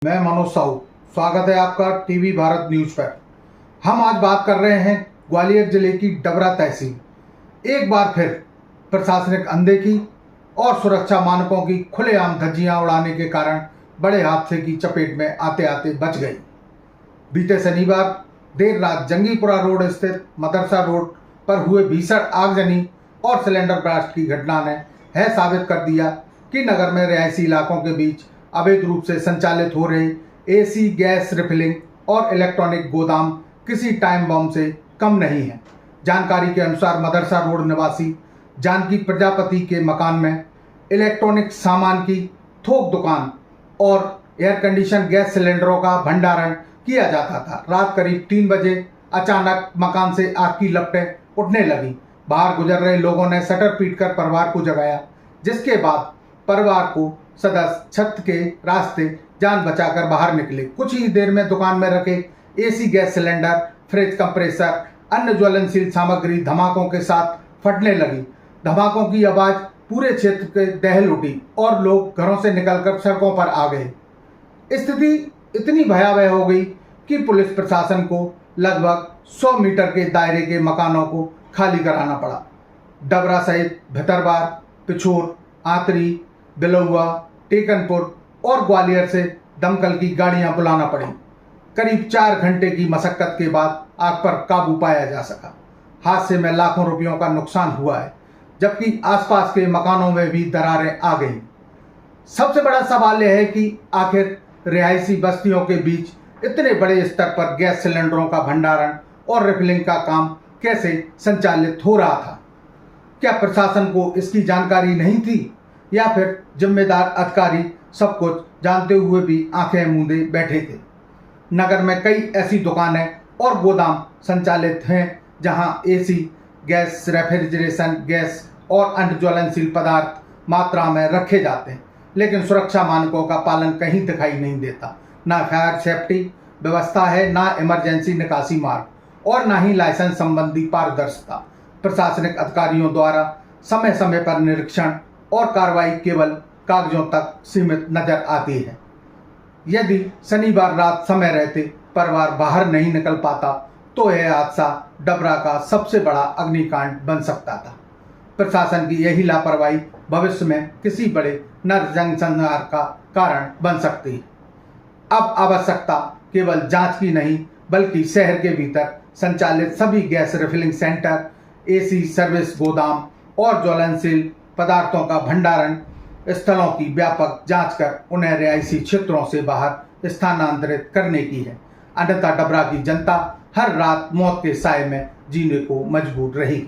मैं मनोज साहू, स्वागत है आपका टीवी भारत न्यूज पर। हम आज बात कर रहे हैं ग्वालियर जिले की डबरा तहसील। एक बार फिर प्रशासनिक अनदेखी और सुरक्षा मानकों की खुलेआम धज्जियां उड़ाने के कारण बड़े हादसे की चपेट में आते आते बच गई। बीते शनिवार देर रात जंगीपुरा रोड स्थित मदरसा रोड पर हुए भीषण आगजनी और सिलेंडर ब्लास्ट की घटना ने साबित कर दिया कि नगर में रिहायशी इलाकों के बीच अवैध रूप से संचालित हो रहे एसी गैस रिफिलिंग और इलेक्ट्रॉनिक गोदाम किसी टाइम बम से कम नहीं है। जानकारी के अनुसार मदरसा रोड निवासी जानकी प्रजापति के मकान में इलेक्ट्रॉनिक सामान की थोक दुकान और एयर कंडीशन गैस सिलेंडरों का भंडारण किया जाता था। रात करीब 3 बजे अचानक मकान से आग की लपटें उठने लगी। बाहर गुजर रहे लोगों ने शटर पीटकर परिवार को जगाया, जिसके बाद परिवार को सदस्य छत के रास्ते जान बचाकर बाहर निकले। कुछ ही देर में दुकान में रखे AC gas cylinder, fridge, compressor, अन्य ज्वलनशील सामग्री धमाकों के साथ फटने लगी। धमाकों की आवाज पूरे क्षेत्र के दहल उठी और लोग घरों से निकलकर सड़कों पर आ गए। स्थिति इतनी भयावह हो गई कि पुलिस प्रशासन को लगभग 100 मीटर के दायरे के मकानों को खाली कराना पड़ा। डबरा सहित भितरवार, पिछोर, आंतरी, बिलौआ, टेकनपुर और ग्वालियर से दमकल की गाड़ियां बुलाना पड़ी। करीब 4 घंटे की मशक्कत के बाद आग पर काबू पाया जा सका। हादसे में लाखों रुपयों का नुकसान हुआ है, जबकि आसपास के मकानों में भी दरारें आ गईं। सबसे बड़ा सवाल यह है कि आखिर रिहायशी बस्तियों के बीच इतने बड़े स्तर पर गैस सिलेंडरों का भंडारण और रिफिलिंग का काम कैसे संचालित हो रहा था? क्या प्रशासन को इसकी जानकारी नहीं थी, या फिर जिम्मेदार अधिकारी सब कुछ जानते हुए भी आंखें मूंदे बैठे थे? नगर में कई ऐसी दुकानें और गोदाम संचालित हैं जहां एसी गैस, रेफ्रिजरेशन गैस और अन्य ज्वलनशील पदार्थ मात्रा में रखे जाते हैं, लेकिन सुरक्षा मानकों का पालन कहीं दिखाई नहीं देता। ना फायर सेफ्टी व्यवस्था है, ना इमरजेंसी निकासी मार्ग और ना ही लाइसेंस संबंधी पारदर्शिता। प्रशासनिक अधिकारियों द्वारा समय समय पर निरीक्षण और कार्रवाई केवल कागजों तक सीमित नजर आती है। यदि शनिवार रात समय रहते परिवार बाहर नहीं निकल पाता तो यह हादसा डबरा का सबसे बड़ा अग्निकांड बन सकता था। प्रशासन की यही लापरवाही भविष्य में किसी बड़े नरसंहार का कारण बन सकती है। अब आवश्यकता केवल जांच की नहीं, बल्कि शहर के भीतर संचालित सभी gas refilling centre, AC service गोदाम और ज्वलनशील पदार्थों का भंडारण स्थलों की व्यापक जांच कर उन्हें रिहायशी क्षेत्रों से बाहर स्थानांतरित करने की है। अन्यथा डबरा की जनता हर रात मौत के साए में जीने को मजबूर रहेगी।